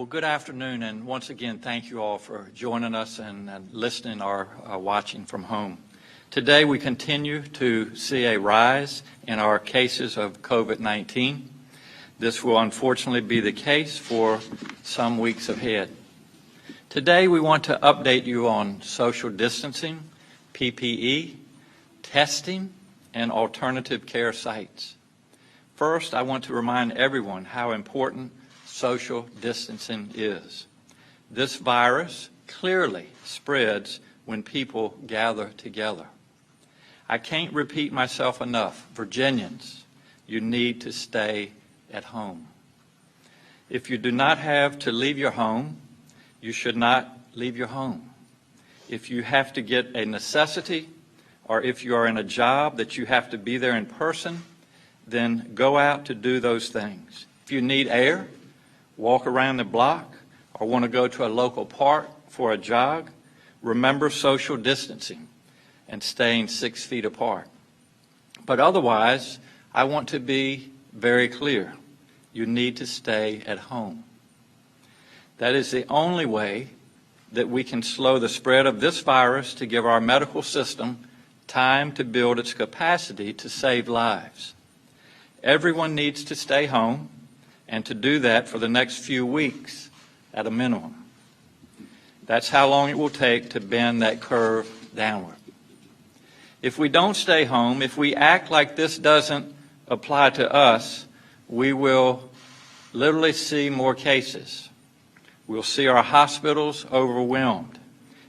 Well, good afternoon, and once again, thank you all for joining us and listening or watching from home. Today, we continue to see a rise in our cases of COVID-19. This will unfortunately be the case for some weeks ahead. Today, we want to update you on social distancing, PPE, testing, and alternative care sites. First, I want to remind everyone how important social distancing is. This virus clearly spreads when people gather together. I can't repeat myself enough. Virginians, you need to stay at home. If you do not have to leave your home, you should not leave your home. If you have to get a necessity, or if you are in a job that you have to be there in person, then go out to do those things. If you need air, walk around the block, or want to go to a local park for a jog, remember social distancing and staying 6 feet apart. But otherwise, I want to be very clear. You need to stay at home. That is the only way that we can slow the spread of this virus to give our medical system time to build its capacity to save lives. Everyone needs to stay home, and to do that for the next few weeks at a minimum. That's how long it will take to bend that curve downward. If we don't stay home, if we act like this doesn't apply to us, we will literally see more cases. We'll see our hospitals overwhelmed.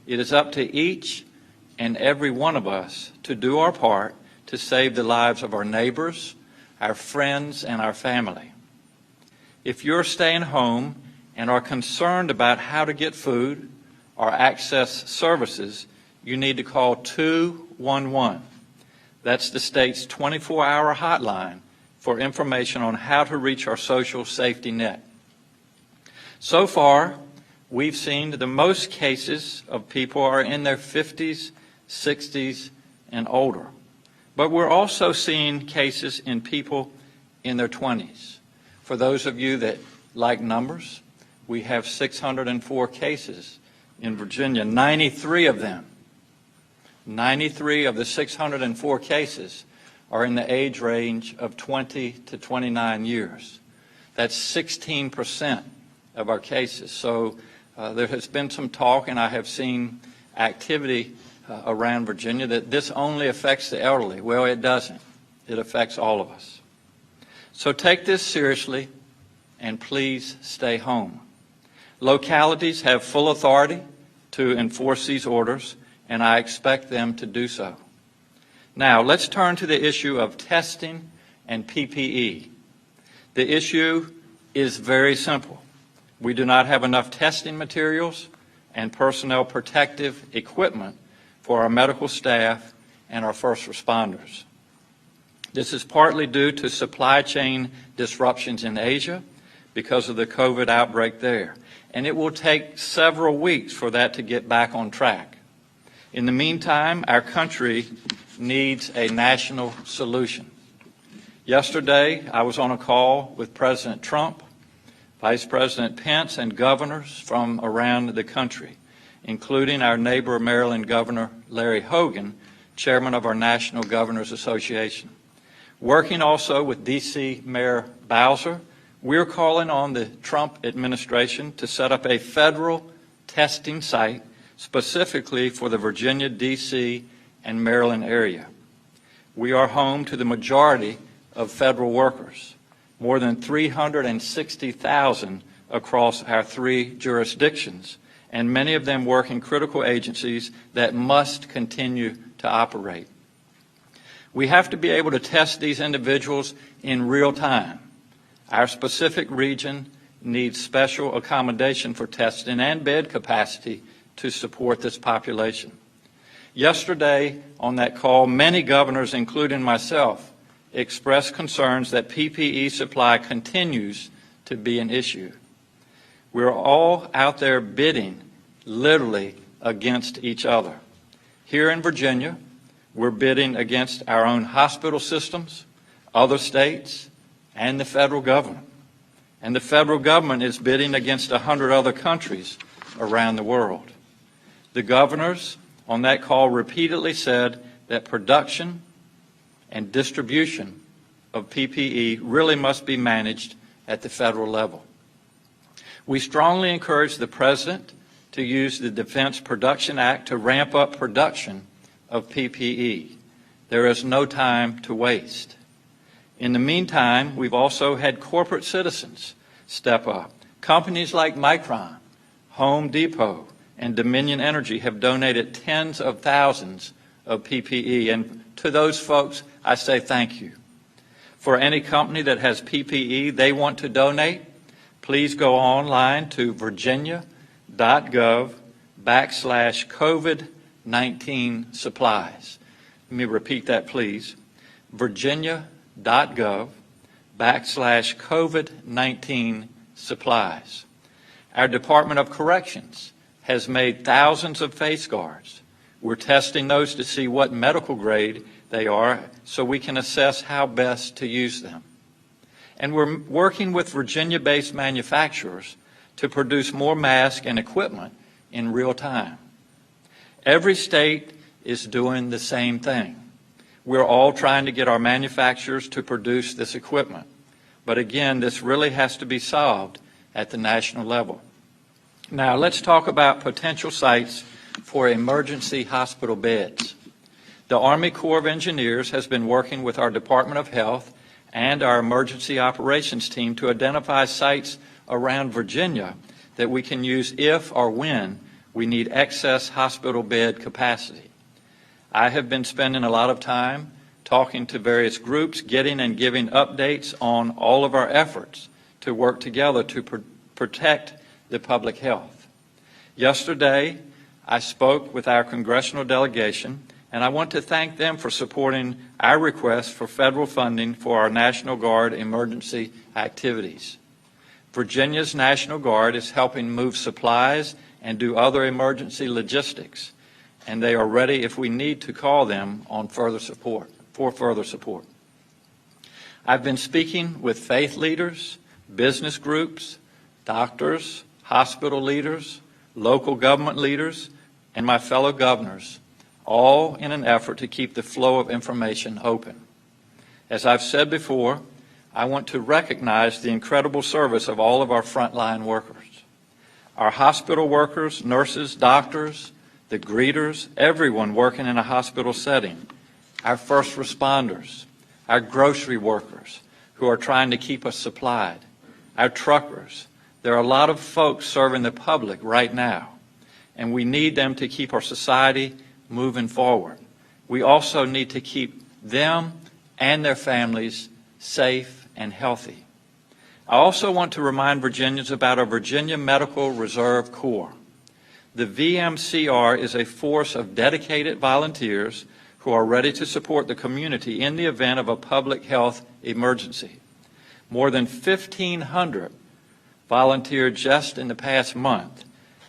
It is up to each and every one of us to do our part to save the lives of our neighbors, our friends, and our family. If you're staying home and are concerned about how to get food or access services, you need to call 211. That's the state's 24-hour hotline for information on how to reach our social safety net. So far, we've seen the most cases of people are in their 50s, 60s, and older. But we're also seeing cases in people in their 20s. For those of you that like numbers, we have 604 cases in Virginia. 93 of them, 93 of the 604 cases are in the age range of 20 to 29 years. That's 16% of our cases. So there has been some talk, and I have seen activity around Virginia that this only affects the elderly. Well, it doesn't. It affects all of us. So take this seriously, and please stay home. Localities have full authority to enforce these orders, and I expect them to do so. Now, let's turn to the issue of testing and PPE. The issue is very simple. We do not have enough testing materials and personnel protective equipment for our medical staff and our first responders. This is partly due to supply chain disruptions in Asia because of the COVID outbreak there, and it will take several weeks for that to get back on track. In the meantime, our country needs a national solution. Yesterday, I was on a call with President Trump, Vice President Pence, and governors from around the country, including our neighbor Maryland Governor Larry Hogan, chairman of our National Governors Association. Working also with D.C. Mayor Bowser, we're calling on the Trump administration to set up a federal testing site specifically for the Virginia, D.C., and Maryland area. We are home to the majority of federal workers, more than 360,000 across our 3 jurisdictions, and many of them work in critical agencies that must continue to operate. We have to be able to test these individuals in real time. Our specific region needs special accommodation for testing and bed capacity to support this population. Yesterday on that call, many governors, including myself, expressed concerns that PPE supply continues to be an issue. We're all out there bidding literally against each other. Here in Virginia, we're bidding against our own hospital systems, other states, and the federal government. and the federal government is bidding against 100 other countries around the world. The governors on that call repeatedly said that production and distribution of PPE really must be managed at the federal level. We strongly encourage the President to use the Defense Production Act to ramp up production of PPE. There is no time to waste. In the meantime, we've also had corporate citizens step up. Companies like Micron, Home Depot, and Dominion Energy have donated tens of thousands of PPE, and to those folks, I say thank you. For any company that has PPE they want to donate, please go online to virginia.gov/COVID-19 supplies. Let me repeat that, please. virginia.gov/COVID-19 supplies. Our Department of Corrections has made thousands of face guards. We're testing those to see what medical grade they are so we can assess how best to use them. And we're working with Virginia-based manufacturers to produce more masks and equipment in real time. Every state is doing the same thing. We're all trying to get our manufacturers to produce this equipment. But again, this really has to be solved at the national level. Now, let's talk about potential sites for emergency hospital beds. The Army Corps of Engineers has been working with our Department of Health and our emergency operations team to identify sites around Virginia that we can use if or when we need excess hospital bed capacity. I have been spending a lot of time talking to various groups, getting and giving updates on all of our efforts to work together to protect the public health. Yesterday, I spoke with our congressional delegation, and I want to thank them for supporting our request for federal funding for our National Guard emergency activities. Virginia's National Guard is helping move supplies and do other emergency logistics, and they are ready if we need to call them on further support. I've been speaking with faith leaders, business groups, doctors, hospital leaders, local government leaders, and my fellow governors, all in an effort to keep the flow of information open. As I've said before, I want to recognize the incredible service of all of our frontline workers. Our hospital workers, nurses, doctors, the greeters, everyone working in a hospital setting, our first responders, our grocery workers who are trying to keep us supplied, our truckers. There are a lot of folks serving the public right now, and we need them to keep our society moving forward. We also need to keep them and their families safe and healthy. I also want to remind Virginians about our Virginia Medical Reserve Corps. The VMCR is a force of dedicated volunteers who are ready to support the community in the event of a public health emergency. More than 1,500 volunteered just in the past month,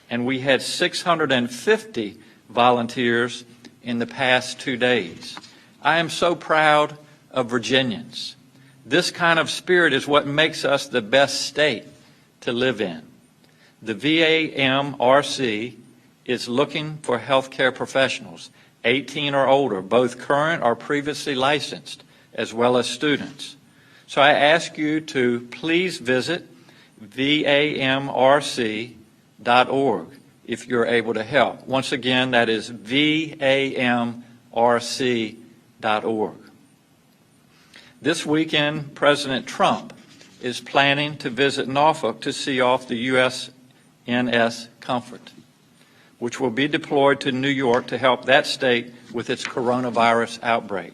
and we had 650 volunteers in the past 2 days. I am so proud of Virginians. This kind of spirit is what makes us the best state to live in. The VAMRC is looking for healthcare professionals, 18 or older, both current or previously licensed, as well as students. So I ask you to please visit VAMRC.org if you're able to help. Once again, that is VAMRC.org. This weekend, President Trump is planning to visit Norfolk to see off the USNS Comfort, which will be deployed to New York to help that state with its coronavirus outbreak.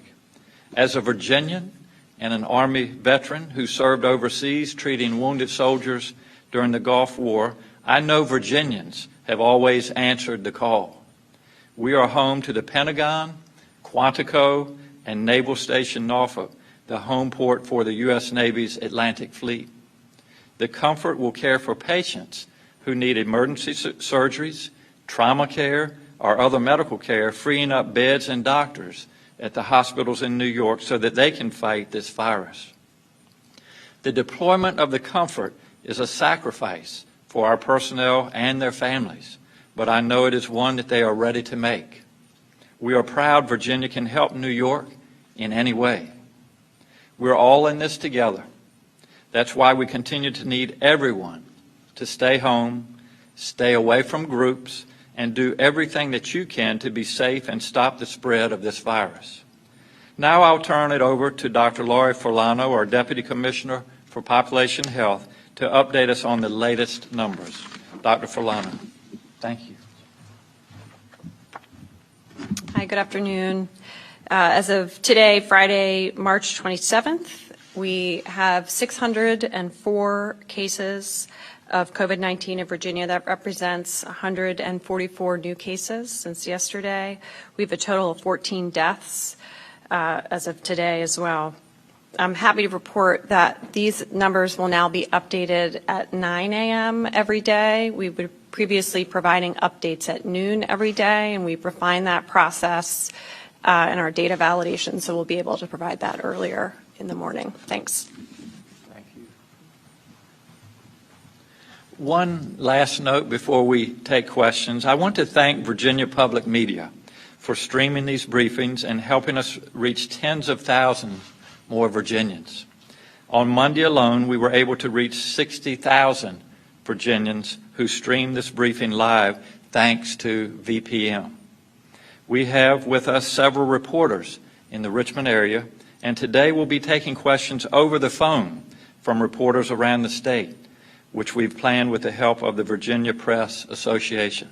As a Virginian and an Army veteran who served overseas treating wounded soldiers during the Gulf War, I know Virginians have always answered the call. We are home to the Pentagon, Quantico, and Naval Station Norfolk, the home port for the U.S. Navy's Atlantic Fleet. The Comfort will care for patients who need emergency surgeries, trauma care, or other medical care, freeing up beds and doctors at the hospitals in New York so that they can fight this virus. The deployment of the Comfort is a sacrifice for our personnel and their families, but I know it is one that they are ready to make. We are proud Virginia can help New York in any way. We're all in this together. That's why we continue to need everyone to stay home, stay away from groups, and do everything that you can to be safe and stop the spread of this virus. Now I'll turn it over to Dr. Laurie Forlano, our Deputy Commissioner for Population Health, to update us on the latest numbers. Dr. Forlano, thank you. Hi, good afternoon. As of today, Friday, March 27th, we have 604 cases of COVID-19 in Virginia. That represents 144 new cases since yesterday. We have a total of 14 deaths as of today as well. I'm happy to report that these numbers will now be updated at 9 a.m. every day. We were previously providing updates at noon every day, and we've refined that process in our data validation, so we'll be able to provide that earlier in the morning. Thanks. Thank you. One last note before we take questions. I want to thank Virginia Public Media for streaming these briefings and helping us reach tens of thousands more Virginians. On Monday alone, we were able to reach 60,000 Virginians who streamed this briefing live thanks to VPM. We have with us several reporters in the Richmond area, and today we'll be taking questions over the phone from reporters around the state, which we've planned with the help of the Virginia Press Association.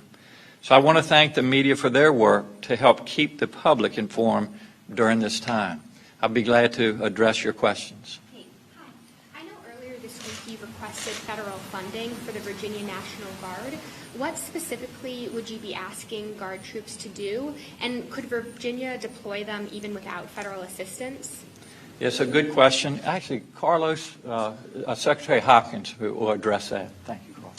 So I want to thank the media for their work to help keep the public informed during this time. I'll be glad to address your questions. Hey, hi. I know earlier this week you requested federal funding for the Virginia National Guard. What specifically would you be asking Guard troops to do? And could Virginia deploy them even without federal assistance? It's a good question. Actually, Carlos, Secretary Hopkins will address that. Thank you, Carlos.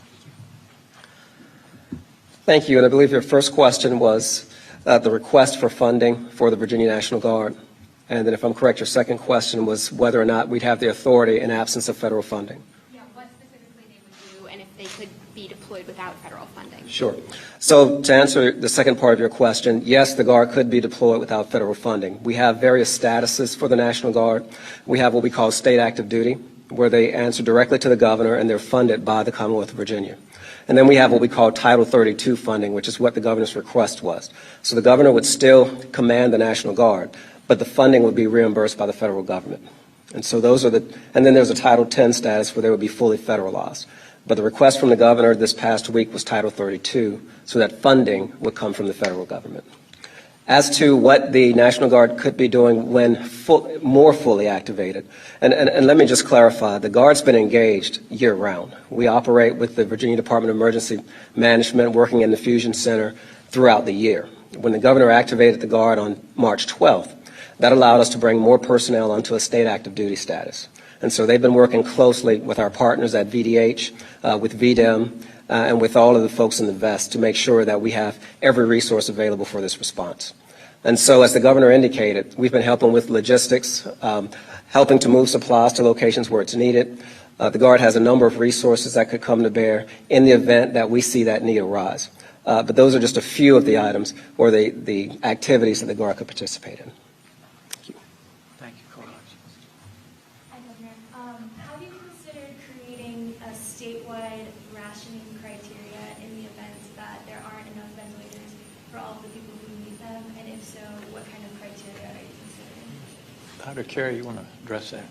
Thank you. And I believe your first question was the request for funding for the Virginia National Guard. And then if I'm correct, your second question was whether or not we'd have the authority in absence of federal funding. Yeah, what specifically they would do and if they could be deployed without federal funding. Sure. So to answer the second part of your question, yes, the Guard could be deployed without federal funding. We have various statuses for the National Guard. We have what we call state active duty, where they answer directly to the governor and they're funded by the Commonwealth of Virginia. And then we have what we call Title 32 funding, which is what the governor's request was. So the governor would still command the National Guard, but the funding would be reimbursed by the federal government. And so those are and then there's a Title 10 status where they would be fully federalized. But the request from the governor this past week was Title 32, so that funding would come from the federal government. As to what the National Guard could be doing when more fully activated, and let me just clarify, the Guard's been engaged year-round. We operate with the Virginia Department of Emergency Management, working in the Fusion Center throughout the year. When the governor activated the Guard on March 12th, that allowed us to bring more personnel onto a state active duty status. And so they've been working closely with our partners at VDH, with VDEM, and with all of the folks in the vest to make sure that we have every resource available for this response. And so, as the governor indicated, we've been helping with logistics, helping to move supplies to locations where it's needed. The Guard has a number of resources that could come to bear in the event that we see that need arise. But those are just a few of the items or the activities that the Guard could participate in. Thank you, Carlos. Hi, Governor. Have you considered creating a statewide rationing criteria in the event that there aren't enough ventilators for all of the people who need them? And if so, what kind of criteria are you considering? Dr. Carey, you want to address that?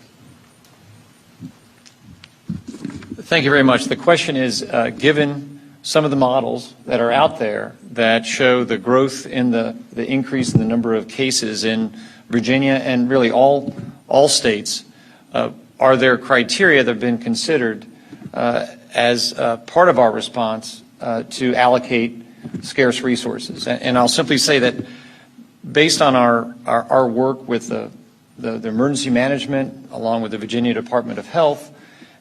Thank you very much. The question is, given some of the models that are out there that show the growth in the increase in the number of cases in Virginia and really all states, are there criteria that have been considered as part of our response to allocate scarce resources? And I'll simply say that based on our work with the emergency management, along with the Virginia Department of Health,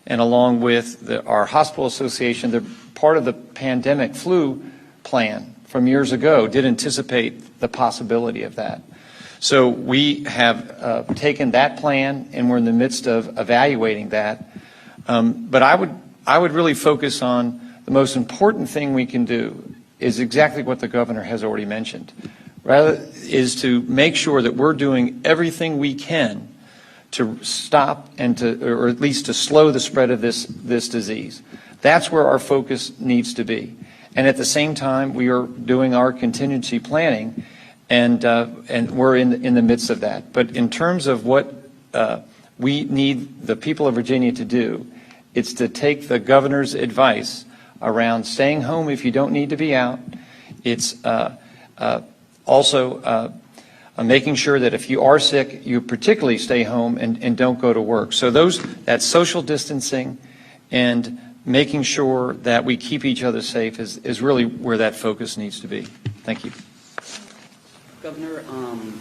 and along with our hospital association, they're part of the pandemic flu plan from years ago did anticipate the possibility of that. So we have taken that plan, and we're in the midst of evaluating that. But I I would really focus on the most important thing we can do is exactly what the governor has already mentioned. Rather, is to make sure that we're doing everything we can to stop and to, or at least to slow the spread of this disease. That's where our focus needs to be. And at the same time, we are doing our contingency planning, and we're in the midst of that. But in terms of what we need the people of Virginia to do, it's to take the governor's advice around staying home if you don't need to be out. It's also making sure that if you are sick, you particularly stay home and don't go to work. So that's social distancing and making sure that we keep each other safe is really where that focus needs to be. Thank you. Governor,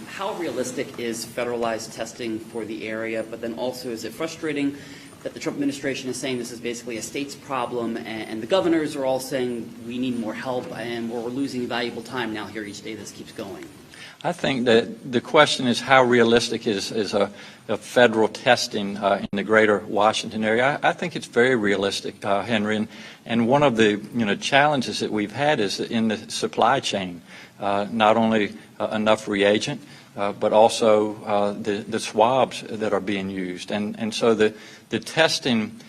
how realistic is federalized testing for the area? But then also, is it frustrating that the Trump administration is saying this is basically a state's problem, and the governors are all saying we need more help and we're losing valuable time now here each day this keeps going? I think that the question is how realistic is a federal testing in the greater Washington area. I think it's very realistic, Henry, and one of the challenges that we've had is in the supply chain, not only enough reagent, but also the swabs that are being used. And so the testing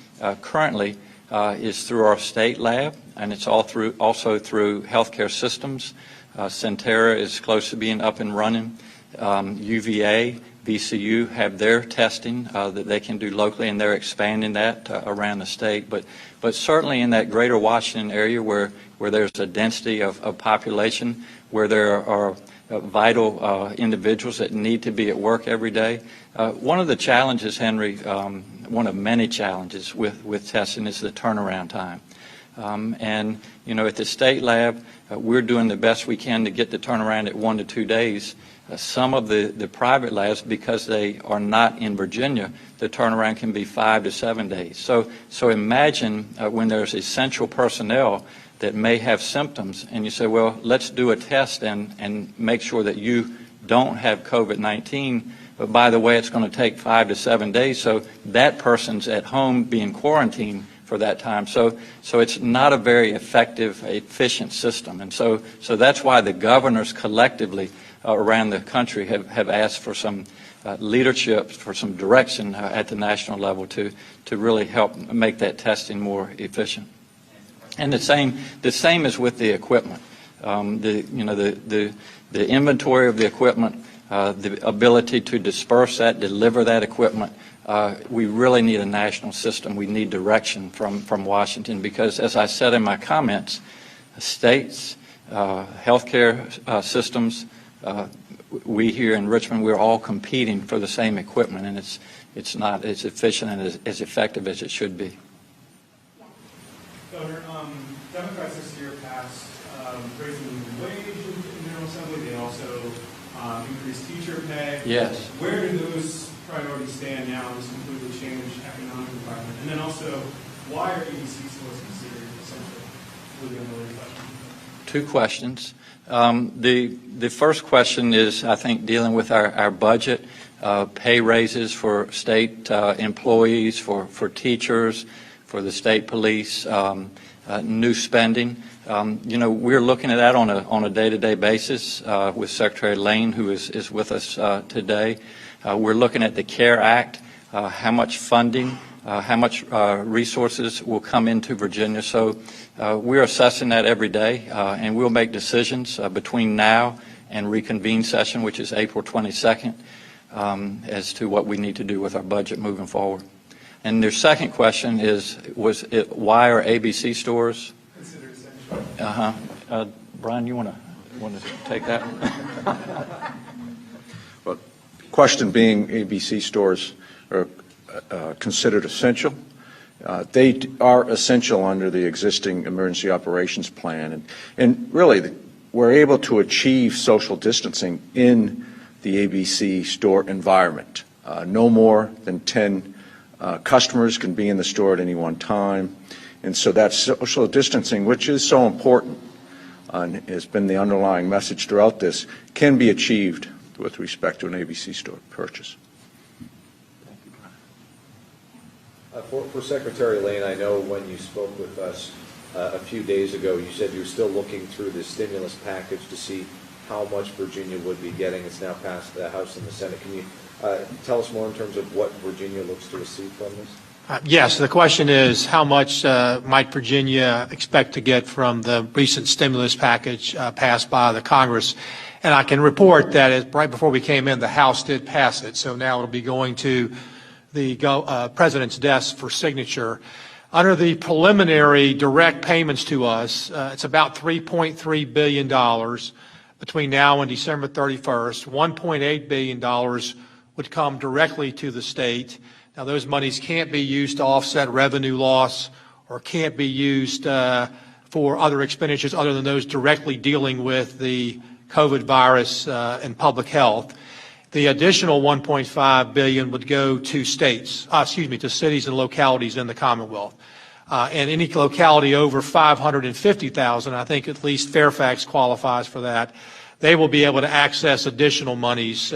currently is through our state lab, and it's also through healthcare systems. Centera is close to being up and running. UVA, VCU have their testing that they can do locally, and they're expanding that around the state. But certainly in that greater Washington area where there's a density of population, where there are vital individuals that need to be at work every day. One of the challenges, Henry, one of many challenges with testing is the turnaround time. And, at the state lab, we're doing the best we can to get the turnaround at 1 to 2 days. Some of the private labs, because they are not in Virginia, the turnaround can be 5 to 7 days. So imagine when there's essential personnel that may have symptoms, and you say, well, let's do a test and make sure that you don't have COVID-19. But by the way, it's going to take 5 to 7 days, so that person's at home being quarantined for that time. So it's not a very effective, efficient system. And so that's why the governors collectively around the country have asked for some leadership, for some direction at the national level to really help make that testing more efficient. And the same is with the equipment. The inventory of the equipment, the ability to disperse that, deliver that equipment. We really need a national system. We need direction from Washington because, as I said in my comments, states, healthcare systems, we here in Richmond, we're all competing for the same equipment, and it's not as efficient and as effective as it should be. Governor, Democrats this year passed raising the minimum wage in the General Assembly. They also increased teacher pay. Yes. Where do those priorities stand now in this completely changed economic environment? And then also, why are ABC stores considered essential? Really unrelated question. Two questions. The first question is, I think, dealing with our budget, pay raises for state employees, for teachers, for the state police, new spending. We're looking at that on a day-to-day basis with Secretary Lane, who is with us today. We're looking at the CARE Act, how much funding, how much resources will come into Virginia. So we're assessing that every day, and we'll make decisions between now and reconvene session, which is April 22nd, as to what we need to do with our budget moving forward. And their second question was why are ABC stores Considered essential. Brian, you want to take that? Well, question being, ABC stores are considered essential. They are essential under the existing emergency operations plan, and really we're able to achieve social distancing in the ABC store environment. No more than 10 customers can be in the store at any one time. And so that social distancing, which is so important and has been the underlying message throughout this, can be achieved with respect to an ABC store purchase. For Secretary Lane, I know when you spoke with us a few days ago, you said you were still looking through the stimulus package to see how much Virginia would be getting. It's now passed the House and the Senate. Can you tell us more in terms of what Virginia looks to receive from this? Yes, the question is how much might Virginia expect to get from the recent stimulus package passed by the Congress? And I can report that right before we came in, the House did pass it. So now it'll be going to the President's desk for signature. Under the preliminary direct payments to us, it's about $3.3 billion between now and December 31st. $1.8 billion would come directly to the state. Now, those monies can't be used to offset revenue loss or can't be used for other expenditures other than those directly dealing with the COVID virus and public health. The additional $1.5 billion would go to to cities and localities in the Commonwealth. And any locality over 550,000, I think at least Fairfax qualifies for that, they will be able to access additional monies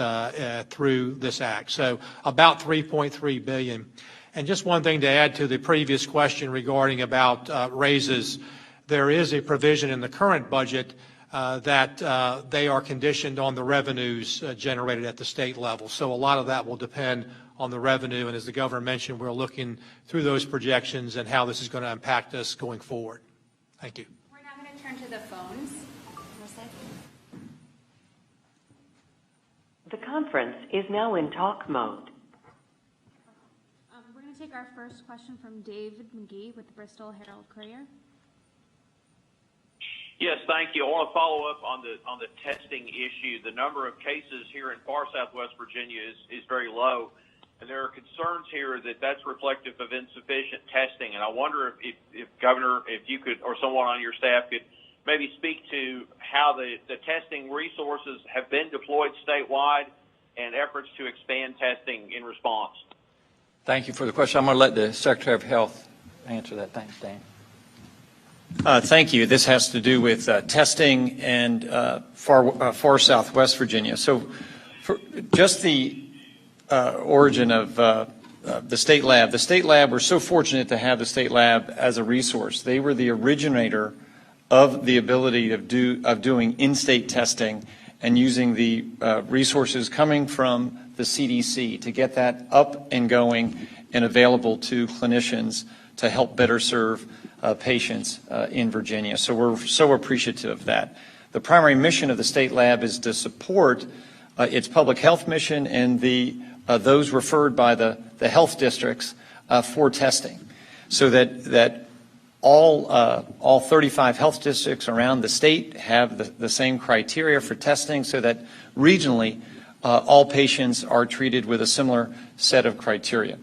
through this act. So about $3.3 billion. And just one thing to add to the previous question regarding about raises, there is a provision in the current budget that they are conditioned on the revenues generated at the state level. So a lot of that will depend on the revenue. And as the governor mentioned, we're looking through those projections and how this is going to impact us going forward. Thank you. We're now going to turn to the phones. The conference is now in talk mode. We're going to take our first question from David McGee with the Bristol Herald-Courier. Yes, thank you. I want to follow up on the testing issue. The number of cases here in far southwest Virginia is very low, and there are concerns here that that's reflective of insufficient testing. And I wonder if Governor, if you could, or someone on your staff could maybe speak to how the testing resources have been deployed statewide and efforts to expand testing in response. Thank you for the question. I'm going to let the Secretary of Health answer that. Thanks, Dan. Thank you. This has to do with testing and far southwest Virginia. So for just the origin of the state lab, we're so fortunate to have the state lab as a resource. They were the originator of the ability of doing in-state testing and using the resources coming from the CDC to get that up and going and available to clinicians to help better serve patients in Virginia. So we're so appreciative of that. The primary mission of the state lab is to support its public health mission and those referred by the health districts for testing, so that all 35 health districts around the state have the same criteria for testing, so that regionally all patients are treated with a similar set of criteria.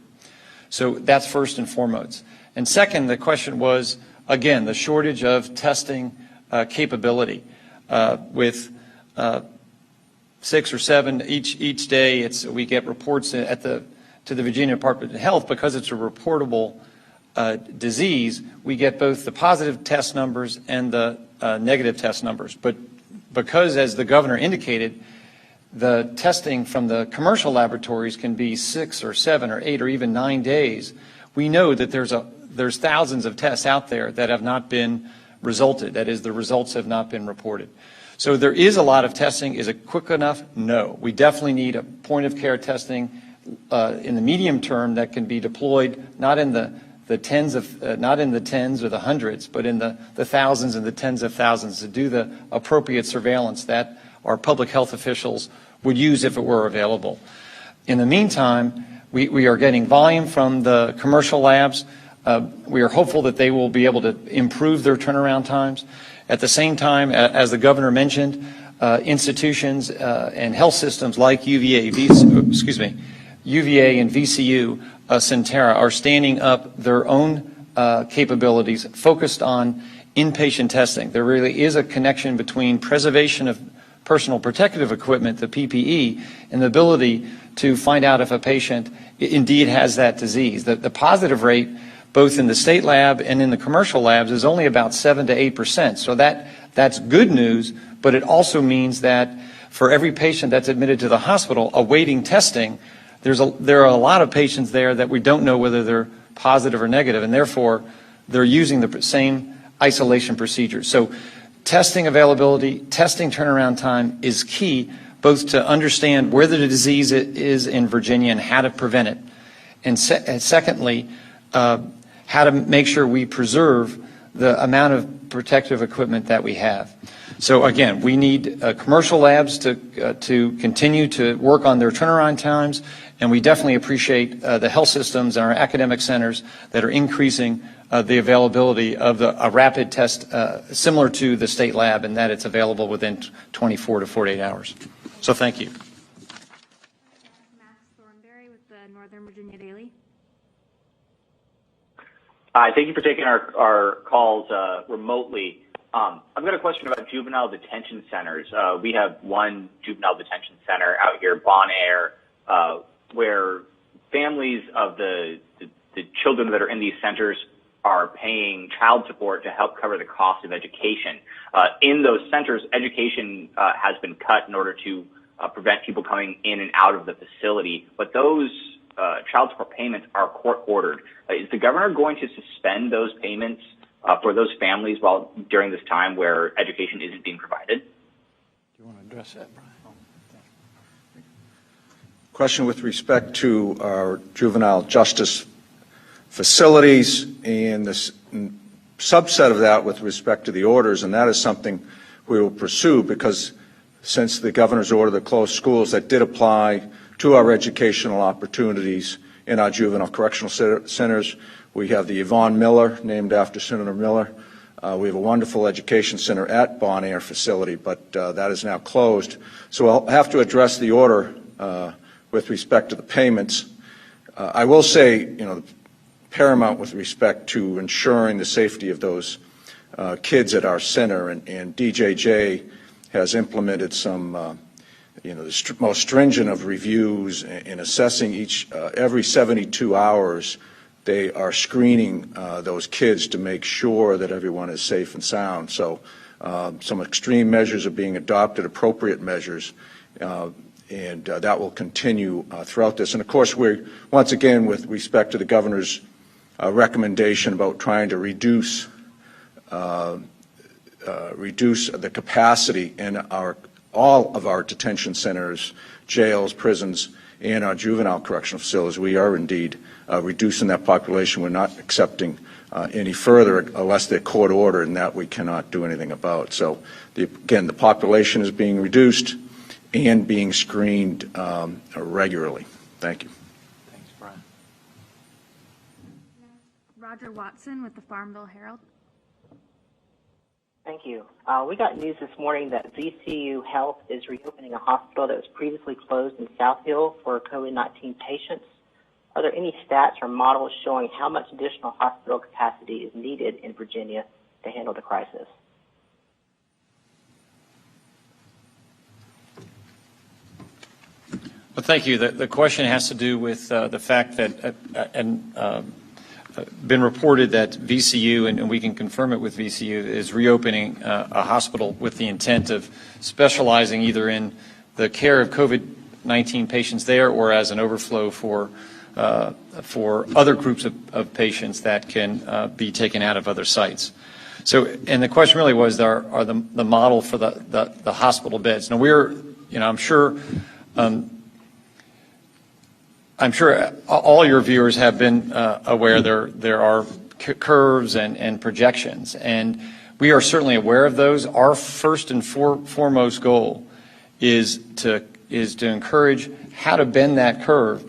So that's first and foremost. And second, the question was, again, the shortage of testing capability. With 6 or 7 each day, we get reports to the Virginia Department of Health. Because it's a reportable disease, we get both the positive test numbers and the negative test numbers. But because, as the governor indicated, the testing from the commercial laboratories can be 6 or 7 or 8 or even 9 days, we know that there's thousands of tests out there that have not been resulted. That is, the results have not been reported. So there is a lot of testing. Is it quick enough? No. We definitely need a point-of-care testing in the medium term that can be deployed not in the tens or the hundreds, but in the thousands and the tens of thousands to do the appropriate surveillance that our public health officials would use if it were available. In the meantime, we are getting volume from the commercial labs. We are hopeful that they will be able to improve their turnaround times. At the same time, as the governor mentioned, institutions and health systems like UVA and VCU, Centera, are standing up their own capabilities focused on inpatient testing. There really is a connection between preservation of personal protective equipment, the PPE, and the ability to find out if a patient indeed has that disease. The positive rate, both in the state lab and in the commercial labs, is only about 7 to 8%. So that's good news, but it also means that for every patient that's admitted to the hospital awaiting testing, there are a lot of patients there that we don't know whether they're positive or negative, and therefore they're using the same isolation procedures. So testing availability, testing turnaround time is key, both to understand where the disease is in Virginia and how to prevent it, and secondly, how to make sure we preserve the amount of protective equipment that we have. So again, we need commercial labs to continue to work on their turnaround times, and we definitely appreciate the health systems and our academic centers that are increasing the availability of a rapid test similar to the state lab, and that it's available within 24 to 48 hours. So thank you. Max Thornberry with the Northern Virginia Daily. Hi, thank you for taking our calls remotely. I've got a question about juvenile detention centers. We have one juvenile detention center out here, Bon Air, where families of the children that are in these centers are paying child support to help cover the cost of education. In those centers, education has been cut in order to prevent people coming in and out of the facility, but those child support payments are court ordered. Is the governor going to suspend those payments for those families during this time where education isn't being provided? Do you want to address that, Brian? Question with respect to our juvenile justice facilities and the subset of that with respect to the orders, and that is something we will pursue because since the governor's order to close schools, that did apply to our educational opportunities in our juvenile correctional centers. We have the Yvonne Miller, named after Senator Miller. We have a wonderful education center at Bon Air facility, but that is now closed. So I'll have to address the order with respect to the payments. I will say, paramount with respect to ensuring the safety of those kids at our center, and DJJ has implemented some the most stringent of reviews in assessing every 72 hours. They are screening those kids to make sure that everyone is safe and sound. So some extreme measures are being adopted, appropriate measures, and that will continue throughout this. And of course, we're once again with respect to the governor's recommendation about trying to reduce the capacity in all of our detention centers, jails, prisons, and our juvenile correctional facilities. We are indeed reducing that population. We're not accepting any further unless they're court ordered, and that we cannot do anything about. So, again, the population is being reduced and being screened regularly. Thank you. Thanks, Brian. Roger Watson with the Farmville Herald. Thank you. We got news this morning that VCU Health is reopening a hospital that was previously closed in South Hill for COVID-19 patients. Are there any stats or models showing how much additional hospital capacity is needed in Virginia to handle the crisis? Well, thank you. The question has to do with the fact that been reported that VCU, and we can confirm it with VCU, is reopening a hospital with the intent of specializing either in the care of COVID-19 patients there or as an overflow for other groups of patients that can be taken out of other sites. So, and the question really was, are the model for the hospital beds. Now I'm sure all your viewers have been aware there are curves and projections, and we are certainly aware of those. Our first and foremost goal is to encourage how to bend that curve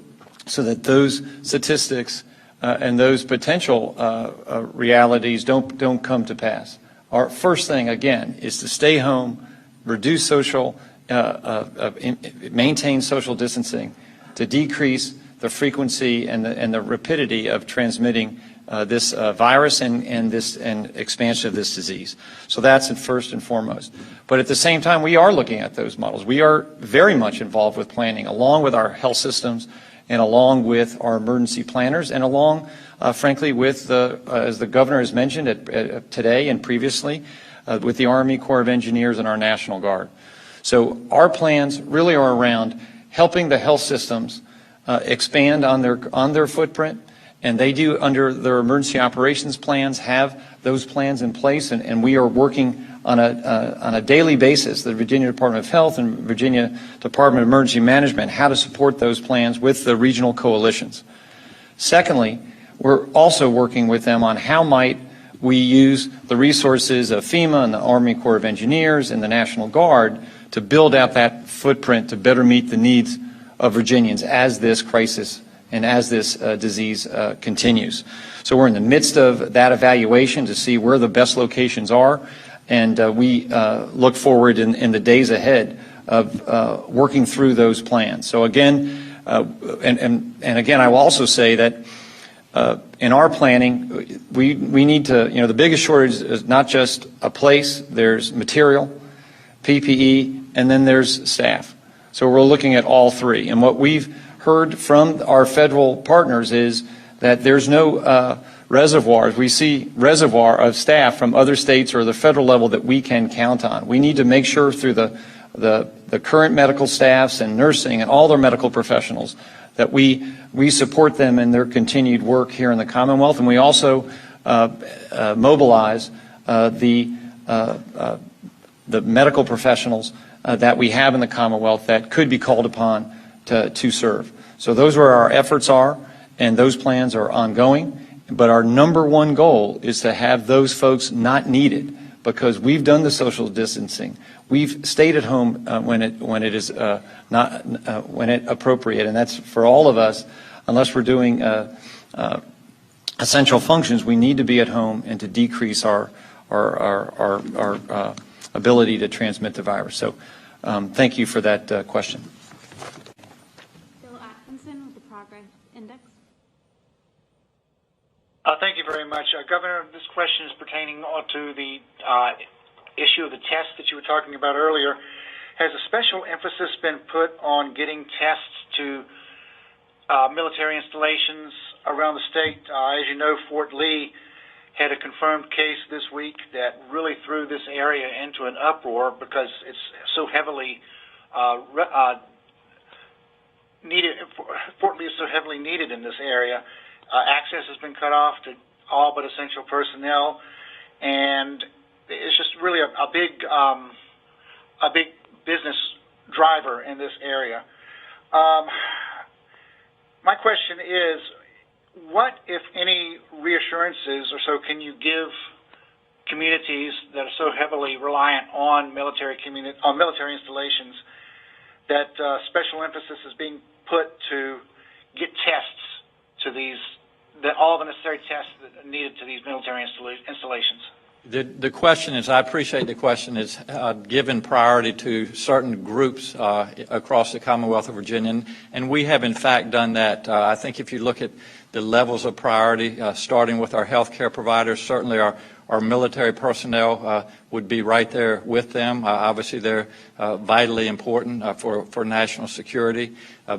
so that those statistics and those potential realities don't come to pass. Our first thing, again, is to stay home, reduce maintain social distancing, to decrease the frequency and the rapidity of transmitting this virus and expansion of this disease. So that's first and foremost. But at the same time, we are looking at those models. We are very much involved with planning, along with our health systems and along with our emergency planners and along, frankly, with as the governor has mentioned today and previously, with the Army Corps of Engineers and our National Guard. So our plans really are around helping the health systems expand on their footprint And they do, under their emergency operations plans, have those plans in place, and we are working on a daily basis, the Virginia Department of Health and Virginia Department of Emergency Management, how to support those plans with the regional coalitions. Secondly, we're also working with them on how might we use the resources of FEMA and the Army Corps of Engineers and the National Guard to build out that footprint to better meet the needs of Virginians as this crisis and as this disease continues. So we're in the midst of that evaluation to see where the best locations are, and we look forward in the days ahead of working through those plans. So again, and again, I will also say that in our planning, we need to, the biggest shortage is not just a place, there's material, PPE, and then there's staff. So we're looking at all three. And what we've heard from our federal partners is that there's no reservoirs. We see reservoir of staff from other states or the federal level that we can count on. We need to make sure through the current medical staffs and nursing and all their medical professionals that we support them in their continued work here in the Commonwealth, and we also mobilize the medical professionals that we have in the Commonwealth that could be called upon to serve. So those are where our efforts are, and those plans are ongoing. But our number one goal is to have those folks not needed, because we've done the social distancing. We've stayed at home when it is when it appropriate, and that's for all of us. Unless we're doing essential functions, we need to be at home and to decrease our ability to transmit the virus. So, thank you for that question. Bill Atkinson with the Progress Index. Thank you very much. Governor, this question is pertaining to the issue of the tests that you were talking about earlier. Has a special emphasis been put on getting tests to military installations around the state? As you know, Fort Lee had a confirmed case this week that really threw this area into an uproar because it's so heavily needed. Fort Lee is so heavily needed in this area. Access has been cut off to all but essential personnel, and it's just really a big business driver in this area. My question is, what, if any, reassurances or so can you give communities that are so heavily reliant on military installations that special emphasis is being put to get tests to these, all the necessary tests that are needed to these military installations? The question is, I appreciate the question, is given priority to certain groups across the Commonwealth of Virginia, and we have in fact done that. I think if you look at the levels of priority, starting with our health care providers, certainly our military personnel would be right there with them. Obviously, they're vitally important for national security.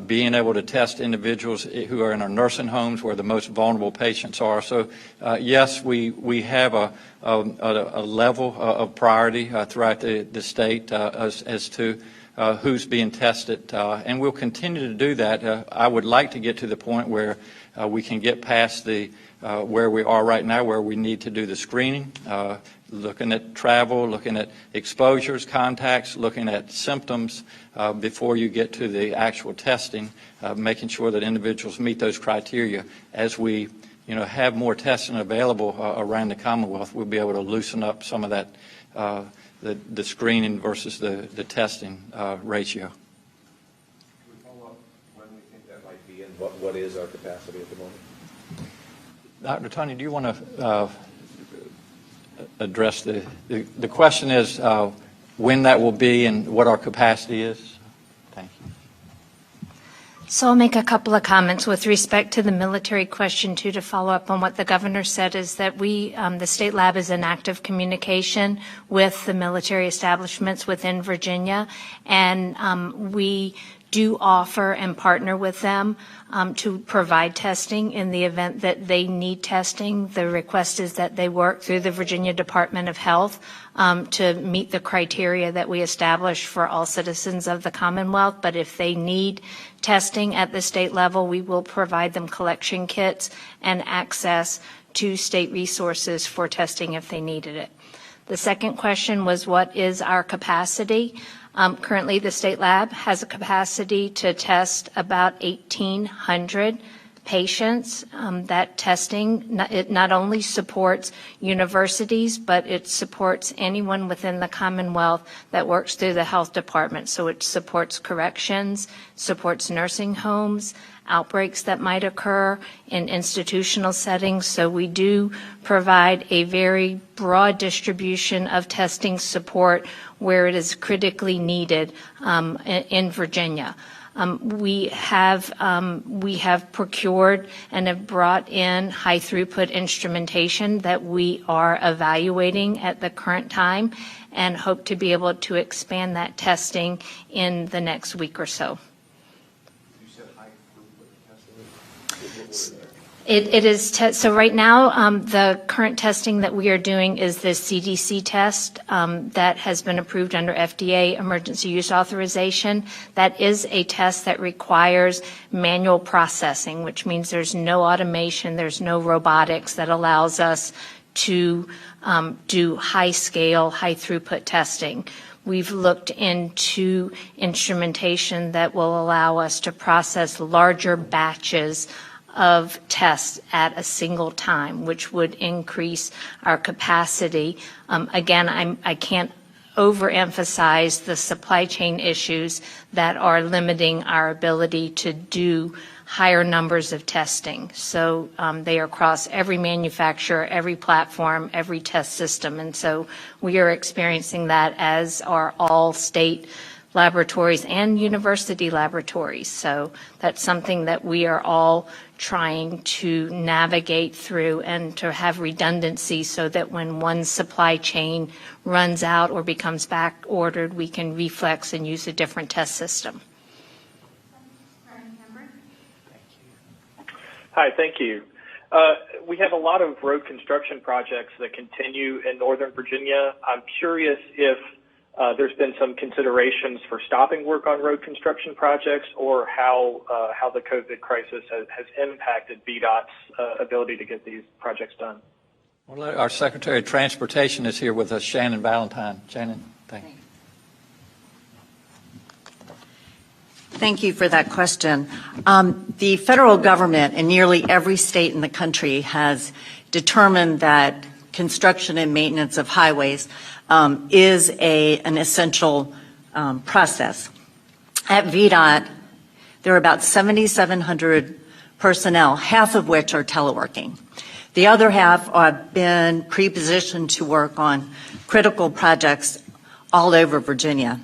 Being able to test individuals who are in our nursing homes where the most vulnerable patients are. So, yes, we have a level of priority throughout the state as to who's being tested, and we'll continue to do that. I would like to get to the point where we can get past the where we are right now, where we need to do the screening, looking at travel, looking at exposures, contacts, looking at symptoms before you get to the actual testing, making sure that individuals meet those criteria. As we have more testing available around the Commonwealth, we'll be able to loosen up some of that, the screening versus the testing ratio. Can we follow up when we think that might be, and what is our capacity at the moment? Dr. Tony, do you want to address the question is when that will be and what our capacity is? Thank you. So I'll make a couple of comments with respect to the military question, too, to follow up on what the governor said, is that we, the state lab, is in active communication with the military establishments within Virginia, and we do offer and partner with them to provide testing in the event that they need testing. The request is that they work through the Virginia Department of Health to meet the criteria that we establish for all citizens of the Commonwealth. But if they need testing at the state level, we will provide them collection kits and access to state resources for testing if they needed it. The second question was, what is our capacity? Currently, the state lab has a capacity to test about 1,800 patients. That testing, it not only supports universities, but it supports anyone within the Commonwealth that works through the health department. So it supports corrections, supports nursing homes, outbreaks that might occur in institutional settings. So we do provide a very broad distribution of testing support where it is critically needed in Virginia. We have procured and have brought in high throughput instrumentation that we are evaluating at the current time and hope to be able to expand that testing in the next week or so. You said high throughput testing? It is, so right now, the current testing that we are doing is the CDC test that has been approved under FDA emergency use authorization. That is a test that requires manual processing, which means there's no automation, there's no robotics that allows us to do high-scale, high-throughput testing. We've looked into instrumentation that will allow us to process larger batches of tests at a single time, which would increase our capacity. Again, I can't overemphasize the supply chain issues that are limiting our ability to do higher numbers of testing. So they are across every manufacturer, every platform, every test system. And so we are experiencing that, as are all state laboratories and university laboratories. So that's something that we are all trying to navigate through and to have redundancy so that when one supply chain runs out or becomes back ordered, we can reflex and use a different test system. Hi, thank you. We have a lot of road construction projects that continue in Northern Virginia. I'm curious if there's been some considerations for stopping work on road construction projects, or how the COVID crisis has impacted VDOT's ability to get these projects done. Well, our Secretary of Transportation is here with us, Shannon Valentine. Shannon, thank you. Thank you for that question. The federal government in nearly every state in the country has determined that construction and maintenance of highways is an essential process. At VDOT, there are about 7,700 personnel, half of which are teleworking. The other half have been pre-positioned to work on critical projects all over Virginia.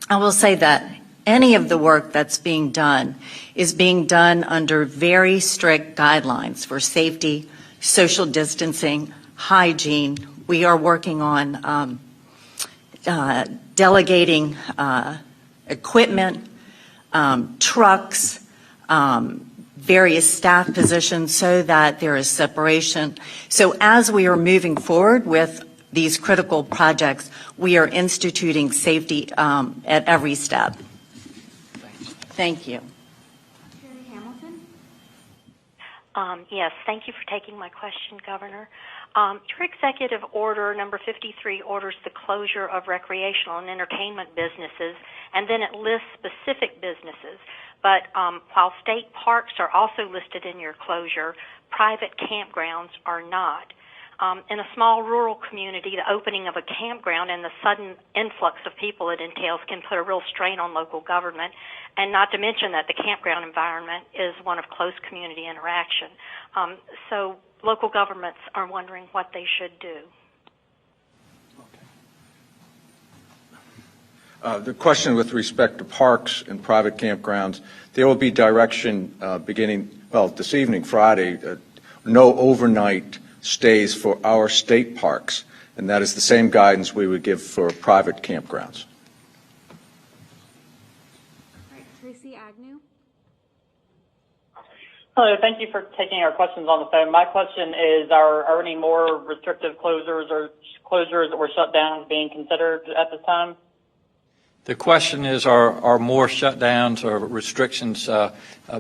I will say that any of the work that's being done is being done under very strict guidelines for safety, social distancing, hygiene. We are working on delegating equipment, trucks, various staff positions so that there is separation. So as we are moving forward with these critical projects, we are instituting safety at every step. Thank you. Yes, thank you for taking my question, Governor. Your executive order number 53 orders the closure of recreational and entertainment businesses, and then it lists specific businesses. But while state parks are also listed in your closure, private campgrounds are not. In a small rural community, the opening of a campground and the sudden influx of people it entails can put a real strain on local government, and not to mention that the campground environment is one of close community interaction. So local governments are wondering what they should do. The question with respect to parks and private campgrounds, there will be direction beginning, this evening, Friday, no overnight stays for our state parks, and that is the same guidance we would give for private campgrounds. Tracy Agnew. Hello, thank you for taking our questions on the phone. My question is, are any more restrictive closures or shutdowns being considered at this time? The question is, are more shutdowns or restrictions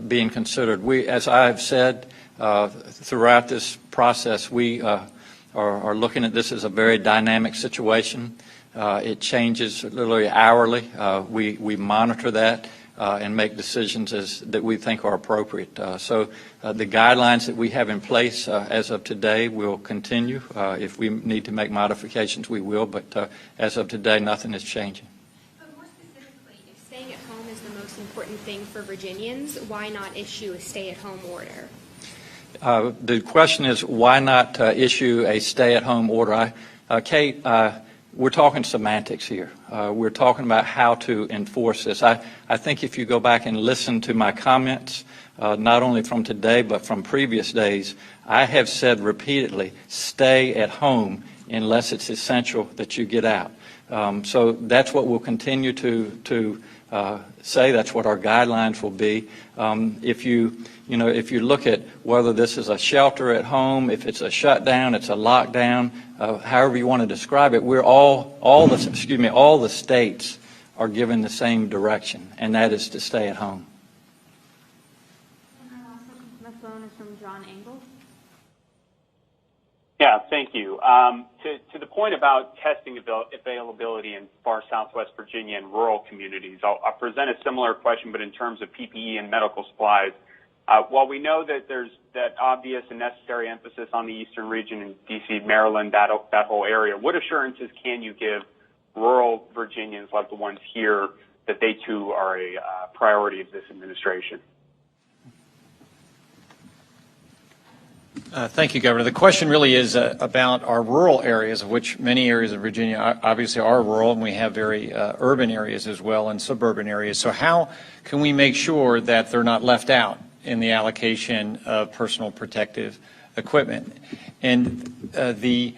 being considered? We, as I've said throughout this process, we are looking at this as a very dynamic situation. It changes literally hourly. We monitor that and make decisions that we think are appropriate. So the guidelines that we have in place as of today will continue. If we need to make modifications, we will, but as of today, nothing is changing. But more specifically, if staying at home is the most important thing for Virginians, why not issue a stay-at-home order? The question is, why not issue a stay-at-home order? Kate, we're talking semantics here. We're talking about how to enforce this. I think if you go back and listen to my comments, not only from today but from previous days, I have said repeatedly, stay at home unless it's essential that you get out. So that's what we'll continue to say. That's what our guidelines will be. If you look at whether this is a shelter at home, if it's a shutdown, it's a lockdown, however you want to describe it, we're all the states are given the same direction, and that is to stay at home. And our last question from the phone is from John Engel. Yeah, thank you. To the point about testing availability in far southwest Virginia and rural communities, I'll present a similar question, but in terms of PPE and medical supplies. While we know that there's that obvious and necessary emphasis on the eastern region in D.C., Maryland, that whole area, what assurances can you give rural Virginians like the ones here that they too are a priority of this administration? Thank you, Governor. The question really is about our rural areas, of which many areas of Virginia obviously are rural, and we have very urban areas as well and suburban areas. So how can we make sure that they're not left out in the allocation of personal protective equipment? And the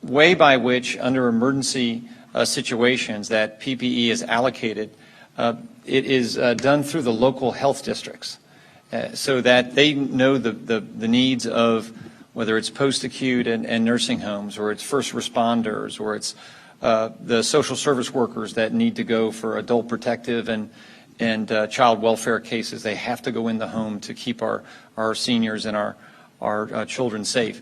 way by which, under emergency situations, that PPE is allocated, it is done through the local health districts. So that they know the needs of whether it's post-acute and nursing homes, or it's first responders, or it's the social service workers that need to go for adult protective and child welfare cases. They have to go in the home to keep our seniors and our children safe.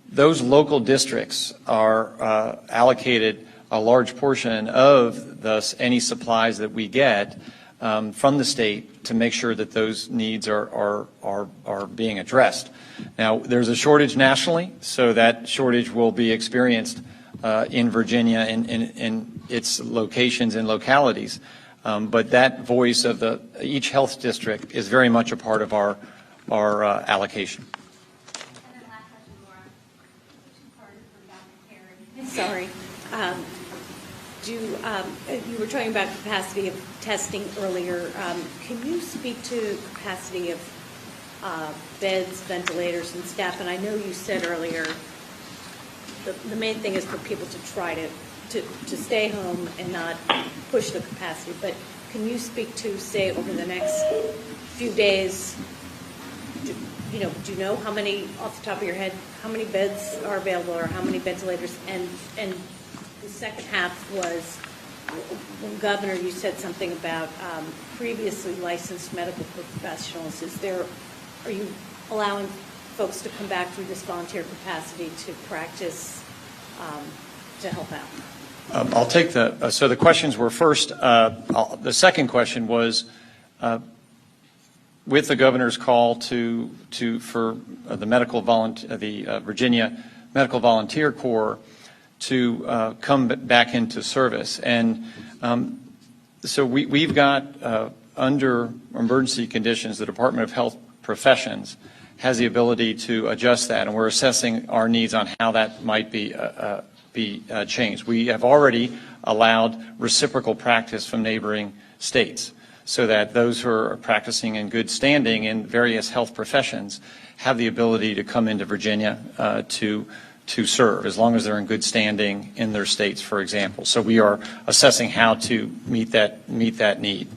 Those local districts are allocated a large portion of any supplies that we get from the state to make sure that those needs are being addressed. Now, there's a shortage nationally, so that shortage will be experienced in Virginia in its locations and localities. But that voice of each health district is very much a part of our allocation. And then last question, Laura. Two-parter from Dr. Perry. Sorry. You were talking about capacity of testing earlier. Can you speak to capacity of beds, ventilators, and staff? And I know you said earlier the main thing is for people to try to stay home and not push the capacity. But can you speak to, say, over the next few days, do you know how many, off the top of your head, how many beds are available or how many ventilators? And the second half was, when Governor, you said something about previously licensed medical professionals. Are you allowing folks to come back through this volunteer capacity to practice to help out? I'll take so the questions were first, the second question was, with the governor's call for the Virginia Medical Volunteer Corps to come back into service. And so we've got, under emergency conditions, the Department of Health Professions has the ability to adjust that, and we're assessing our needs on how that might be changed. We have already allowed reciprocal practice from neighboring states, so that those who are practicing in good standing in various health professions have the ability to come into Virginia to serve, as long as they're in good standing in their states, for example. So we are assessing how to meet that need.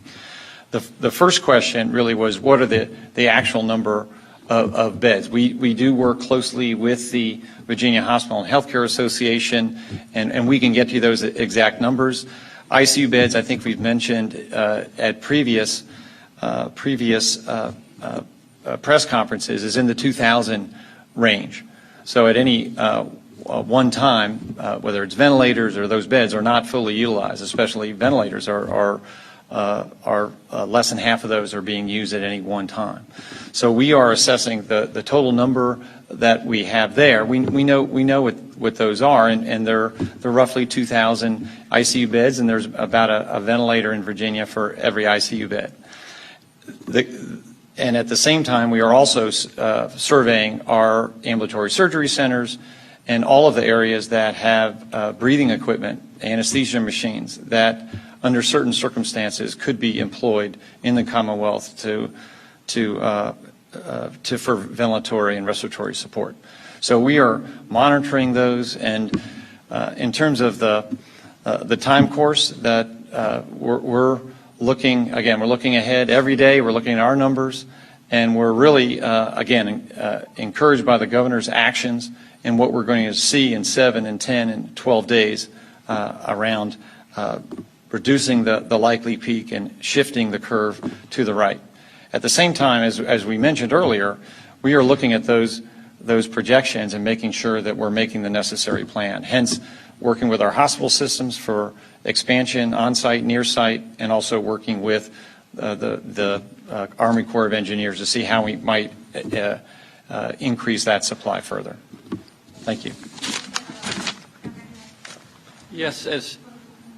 The first question really was, what are the actual number of beds? We do work closely with the Virginia Hospital and Healthcare Association, and we can get you those exact numbers. ICU beds, I think we've mentioned at previous press conferences, is in the 2,000 range. So at any one time, whether it's ventilators or those beds are not fully utilized, especially ventilators are less than half of those are being used at any one time. So we are assessing the total number that we have there. We know what those are, and they're roughly 2,000 ICU beds, and there's about a ventilator in Virginia for every ICU bed. And at the same time, we are also surveying our ambulatory surgery centers and all of the areas that have breathing equipment, anesthesia machines that under certain circumstances could be employed in the Commonwealth for ventilatory and respiratory support. So we are monitoring those, and in terms of the time course that we're looking ahead every day. We're looking at our numbers, and we're really, encouraged by the governor's actions and what we're going to see in 7 and 10 and 12 days around reducing the likely peak and shifting the curve to the right. At the same time, as we mentioned earlier, we are looking at those projections and making sure that we're making the necessary plan. Hence, working with our hospital systems for expansion on-site, near-site, and also working with the Army Corps of Engineers to see how we might increase that supply further. Thank you. Yes,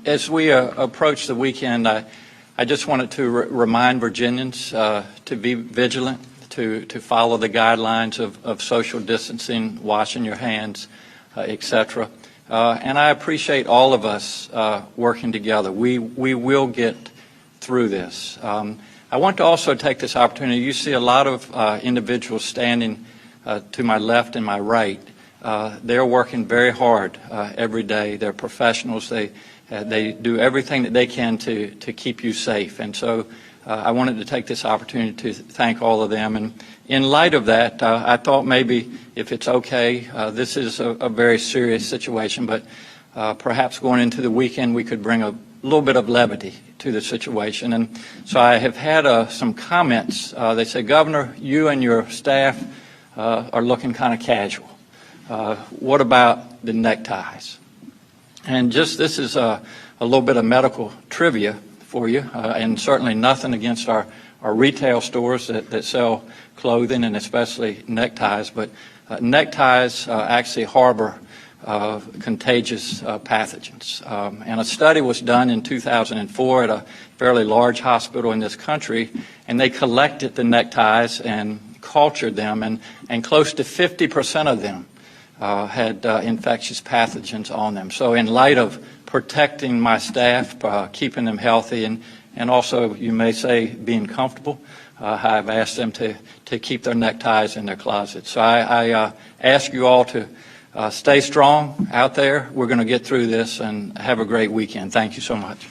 as we approach the weekend, I just wanted to remind Virginians to be vigilant, to follow the guidelines of social distancing, washing your hands, etc. And I appreciate all of us working together. We will get through this. I want to also take this opportunity. You see a lot of individuals standing to my left and my right. They're working very hard every day. They're professionals. They do everything that they can to keep you safe. And so I wanted to take this opportunity to thank all of them. And in light of that, I thought maybe if it's okay, this is a very serious situation, but perhaps going into the weekend we could bring a little bit of levity to the situation. And so I have had some comments. They say, Governor, you and your staff are looking kind of casual. What about the neckties? And just this is a little bit of medical trivia for you, and certainly nothing against our retail stores that sell clothing and especially neckties, but neckties actually harbor contagious pathogens. And a study was done in 2004 at a fairly large hospital in this country, and they collected the neckties and cultured them, and close to 50% of them had infectious pathogens on them. So in light of protecting my staff, keeping them healthy, and also, you may say, being comfortable, I've asked them to keep their neckties in their closets. So I ask you all to stay strong out there. We're going to get through this, and have a great weekend. Thank you so much.